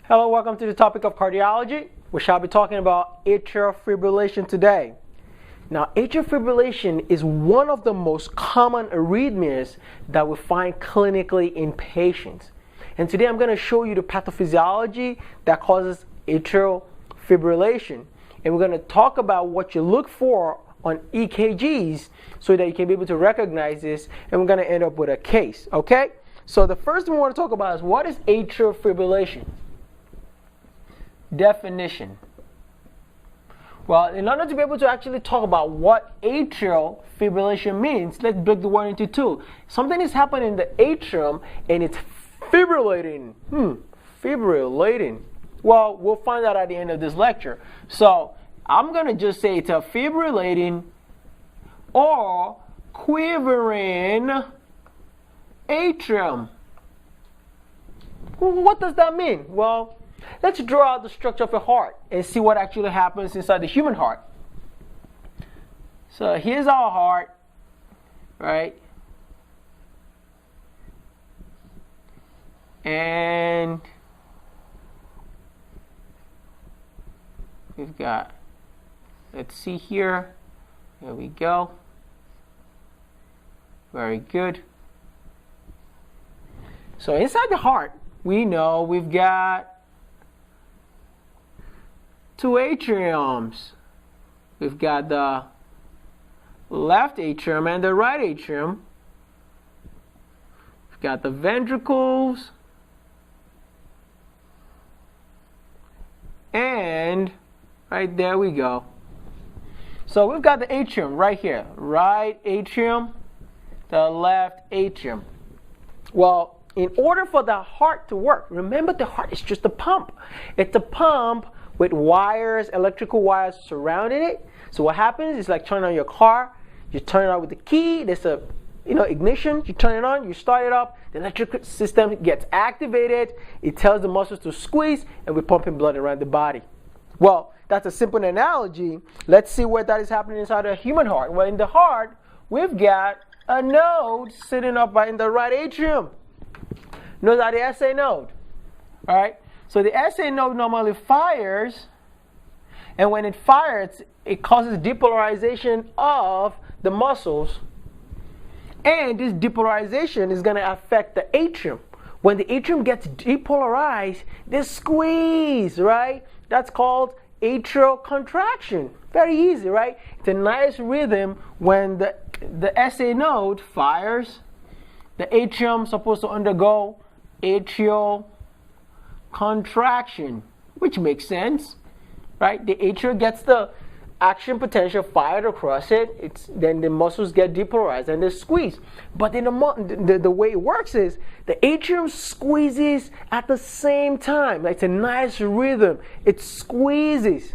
Hello, welcome to the topic of cardiology. We shall be talking about atrial fibrillation today. Now, atrial fibrillation is one of the most common arrhythmias that we find clinically in patients. And today I'm going to show you the pathophysiology that causes atrial fibrillation. And we're going to talk about what you look for on EKGs so that you can be able to recognize this. And we're going to end up with a case, okay? So the first thing we want to talk about is what is atrial fibrillation? Definition. Well, in order to be able to actually talk about what atrial fibrillation means, let's break the word into two. Something is happening in the atrium and it's fibrillating. Fibrillating. Well, we'll find out at the end of this lecture. So I'm going to just say it's a fibrillating or quivering atrium. What does that mean? Well, let's draw out the structure of a heart and see what actually happens inside the human heart. So here's our heart, right? And we've got, let's see here. There we go. Very good. So inside the heart, we know we've got two atriums. We've got the left atrium and the right atrium. We've got the ventricles. And right there we go. So we've got the atrium right here. Right atrium, the left atrium. Well, in order for the heart to work, remember the heart is just a pump. It's a pump with wires, electrical wires surrounding it. So what happens is like turning on your car. You turn it on with the key. There's a ignition. You turn it on. You start it up. The electrical system gets activated. It tells the muscles to squeeze, and we're pumping blood around the body. Well, that's a simple analogy. Let's see what that is happening inside a human heart. Well, in the heart, we've got a node sitting up right in the right atrium. Notice that the SA node. All right. So the SA node normally fires, and when it fires, it causes depolarization of the muscles, and this depolarization is going to affect the atrium. When the atrium gets depolarized, they squeeze, right? That's called atrial contraction. Very easy, right? It's a nice rhythm when the SA node fires. The atrium is supposed to undergo atrial contraction, which makes sense, right? The atrium gets the action potential fired across it. Then the muscles get depolarized and they squeeze. But then the way it works is the atrium squeezes at the same time. It's a nice rhythm. It squeezes,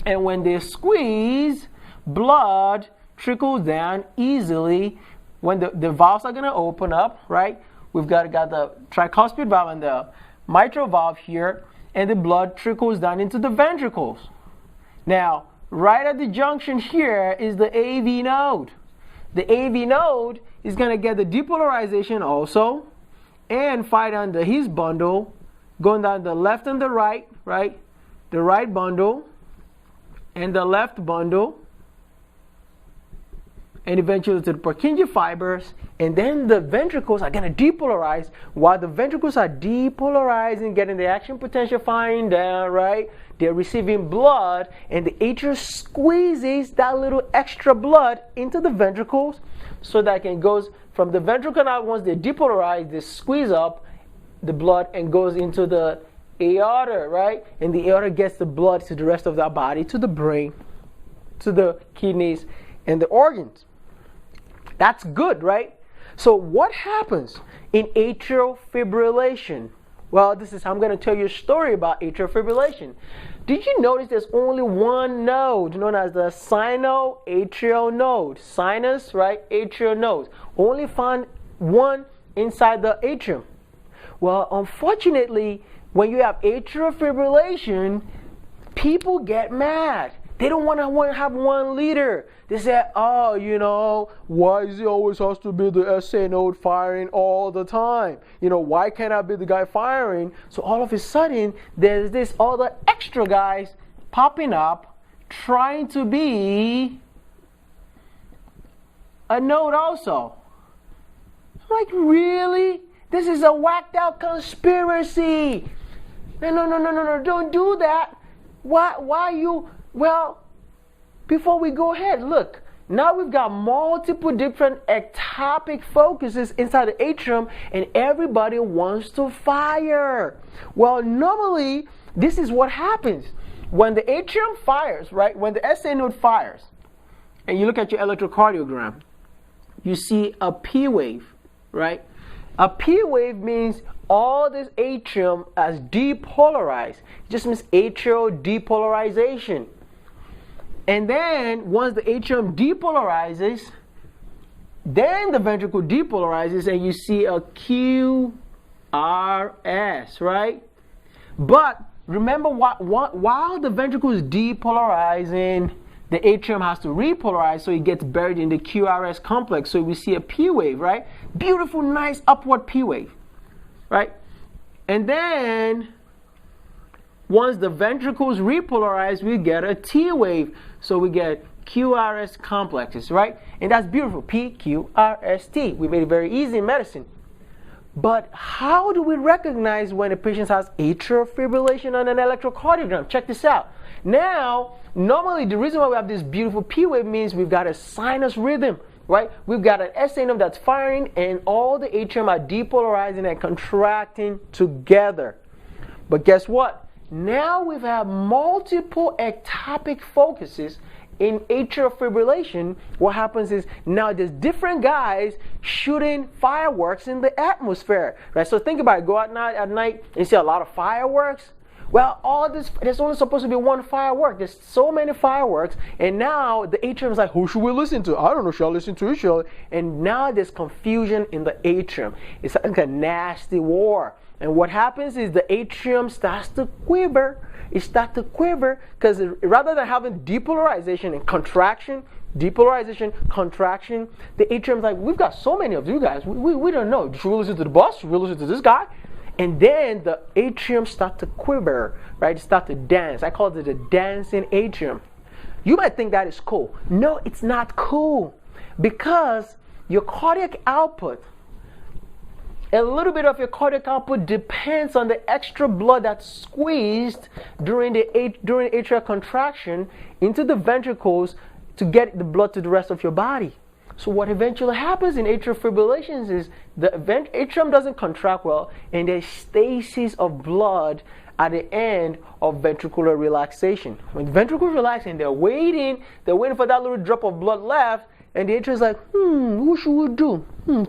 and when they squeeze, blood trickles down easily. When the valves are going to open up, right? We've got the tricuspid valve and the mitral valve here, and the blood trickles down into the ventricles. Now, right at the junction here is the AV node. The AV node is going to get the depolarization also and fire down the his bundle, going down the left and the right, right? The right bundle and the left bundle, and eventually to the Purkinje fibers, and then the ventricles are going to depolarize. While the ventricles are depolarizing, getting the action potential firing down, right? They're receiving blood, and the atrium squeezes that little extra blood into the ventricles so that it goes from the ventricle. Now, once they depolarize, they squeeze up the blood and goes into the aorta, right? And the aorta gets the blood to the rest of the body, to the brain, to the kidneys, and the organs. That's good, right? So what happens in atrial fibrillation? Well, I'm going to tell you a story about atrial fibrillation. Did you notice there's only one node known as the sinoatrial node? Sinus, right? Atrial node. Only found one inside the atrium. Well, unfortunately, when you have atrial fibrillation, people get mad. They don't want to have one leader. They say, oh, you know, why is it always has to be the SA node firing all the time? You know, why can't I be the guy firing? So all of a sudden, there's this other extra guys popping up, trying to be a node also. I'm like, really? This is a whacked out conspiracy. No, don't do that. Why you? Well, before we go ahead, look. Now we've got multiple different ectopic focuses inside the atrium, and everybody wants to fire. Well, normally, this is what happens. When the atrium fires, right? When the SA node fires, and you look at your electrocardiogram, you see a P wave, right? A P wave means all this atrium is depolarized. It just means atrial depolarization. And then once the atrium depolarizes, then the ventricle depolarizes and you see a QRS, right? But remember, while the ventricle is depolarizing, the atrium has to repolarize, so it gets buried in the QRS complex. So we see a P wave, right? Beautiful, nice upward P wave, right? And then once the ventricles repolarize, we get a T wave. So we get QRS complexes, right? And that's beautiful, PQRST. We made it very easy in medicine. But how do we recognize when a patient has atrial fibrillation on an electrocardiogram? Check this out. Now, normally the reason why we have this beautiful P wave means we've got a sinus rhythm, right? We've got an SA node that's firing and all the atrium are depolarizing and contracting together. But guess what? Now we've had multiple ectopic focuses in atrial fibrillation. What happens is now there's different guys shooting fireworks in the atmosphere, right? So think about it. Go out at night and you see a lot of fireworks. Well, all this, there's only supposed to be one firework. There's so many fireworks, and now the atrium is like, who should we listen to? I don't know, should I listen to each other? And now there's confusion in the atrium. It's like a nasty war. And what happens is the atrium starts to quiver. It starts to quiver because rather than having depolarization and contraction, depolarization, contraction, the atrium's like, we've got so many of you guys. We don't know. Should we listen to the boss? Should we listen to this guy? And then the atrium starts to quiver, right? It starts to dance. I call it the dancing atrium. You might think that is cool. No, it's not cool because your cardiac output, a little bit of your cardiac output depends on the extra blood that's squeezed during atrial contraction into the ventricles to get the blood to the rest of your body. So what eventually happens in atrial fibrillations is the atrium doesn't contract well, and there's stasis of blood at the end of ventricular relaxation. When the ventricles relax and they're waiting for that little drop of blood left, and the atrium is like, what should we do? I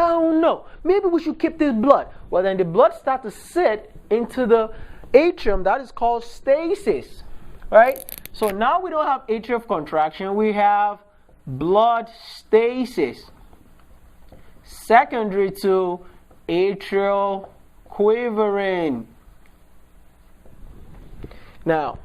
don't know. Maybe we should keep this blood. Well, then the blood starts to sit into the atrium. That is called stasis, right? So now we don't have atrial contraction. We have blood stasis, secondary to atrial quivering. Now,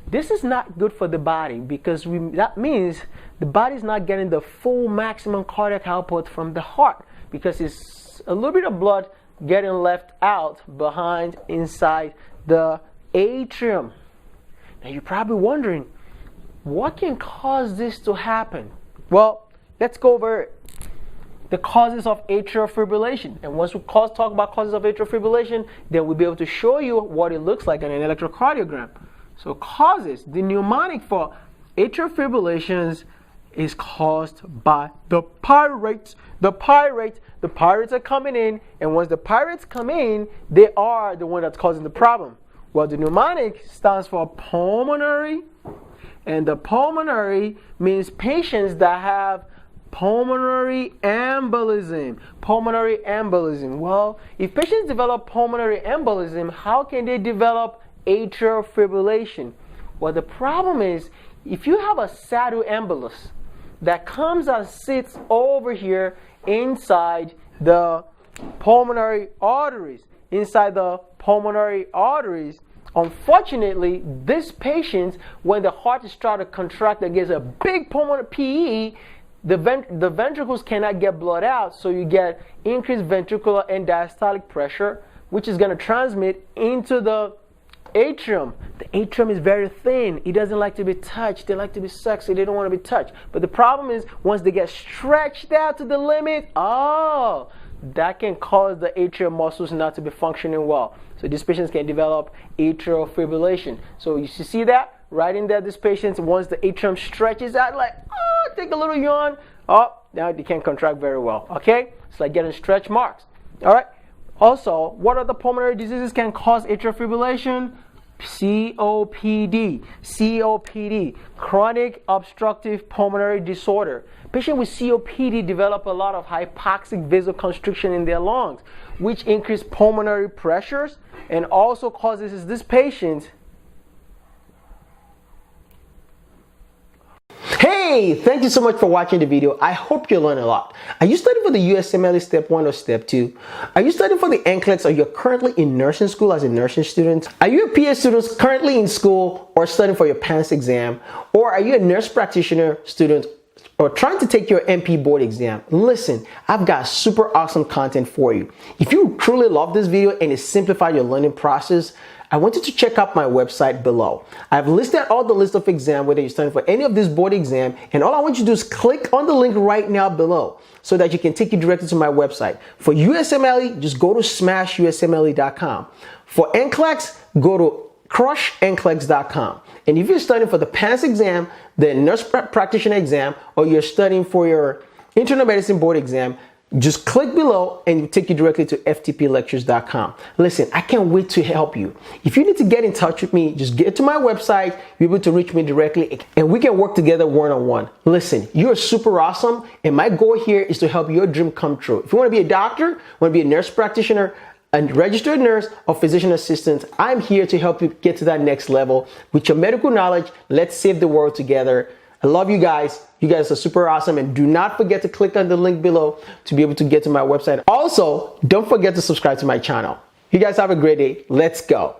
this is not good for the body because that means the body is not getting the full maximum cardiac output from the heart because it's a little bit of blood getting left out behind inside the atrium. Now you're probably wondering, what can cause this to happen? Well, let's go over the causes of atrial fibrillation. And once we talk about causes of atrial fibrillation, then we'll be able to show you what it looks like in an electrocardiogram. So causes, the mnemonic for atrial fibrillations is caused by the pirates. The pirates are coming in, and once the pirates come in, they are the one that's causing the problem. Well, the mnemonic stands for pulmonary, and the pulmonary means patients that have pulmonary embolism. Pulmonary embolism. Well, if patients develop pulmonary embolism, how can they develop atrial fibrillation? Well, the problem is, if you have a saddle embolus that comes and sits over here inside the pulmonary arteries, unfortunately, this patient, when the heart is trying to contract against a big pulmonary PE, the ventricles cannot get blood out, so you get increased ventricular and diastolic pressure, which is going to transmit into the atrium. The atrium is very thin. It doesn't like to be touched. They like to be sexy. They don't want to be touched. But the problem is, once they get stretched out to the limit, that can cause the atrial muscles not to be functioning well. So these patients can develop atrial fibrillation. So you see that? Right in there, this patient, once the atrium stretches out, like, take a little yawn. Now they can't contract very well. Okay? It's like getting stretch marks. All right? Also, what other pulmonary diseases can cause atrial fibrillation? COPD. COPD, chronic obstructive pulmonary disorder. Patients with COPD develop a lot of hypoxic vasoconstriction in their lungs, which increase pulmonary pressures and also causes this patient. Hey, thank you so much for watching the video. I hope you learned a lot. Are you studying for the USMLE Step 1 or Step 2? Are you studying for the NCLEX, or you're currently in nursing school as a nursing student? Are you a PA student currently in school or studying for your PANCE exam? Or are you a nurse practitioner student or trying to take your NP board exam? Listen, I've got super awesome content for you. If you truly love this video and it simplified your learning process, I want you to check out my website below. I've listed all the list of exams, whether you're studying for any of this board exam, and all I want you to do is click on the link right now below so that you can take you directly to my website. For USMLE, just go to smashusmle.com. For NCLEX, go to crushnclex.com. And if you're studying for the PANCE exam, the nurse practitioner exam, or you're studying for your internal medicine board exam, just click below and it'll take you directly to ftplectures.com. Listen, I can't wait to help you. If you need to get in touch with me, just get to my website, be able to reach me directly, and we can work together one-on-one. Listen, you're super awesome, and my goal here is to help your dream come true. If you want to be a doctor, want to be a nurse practitioner, a registered nurse, or physician assistant, I'm here to help you get to that next level with your medical knowledge. Let's save the world together. I love you guys. You guys are super awesome, and do not forget to click on the link below to be able to get to my website. Also, don't forget to subscribe to my channel. You guys have a great day. Let's go.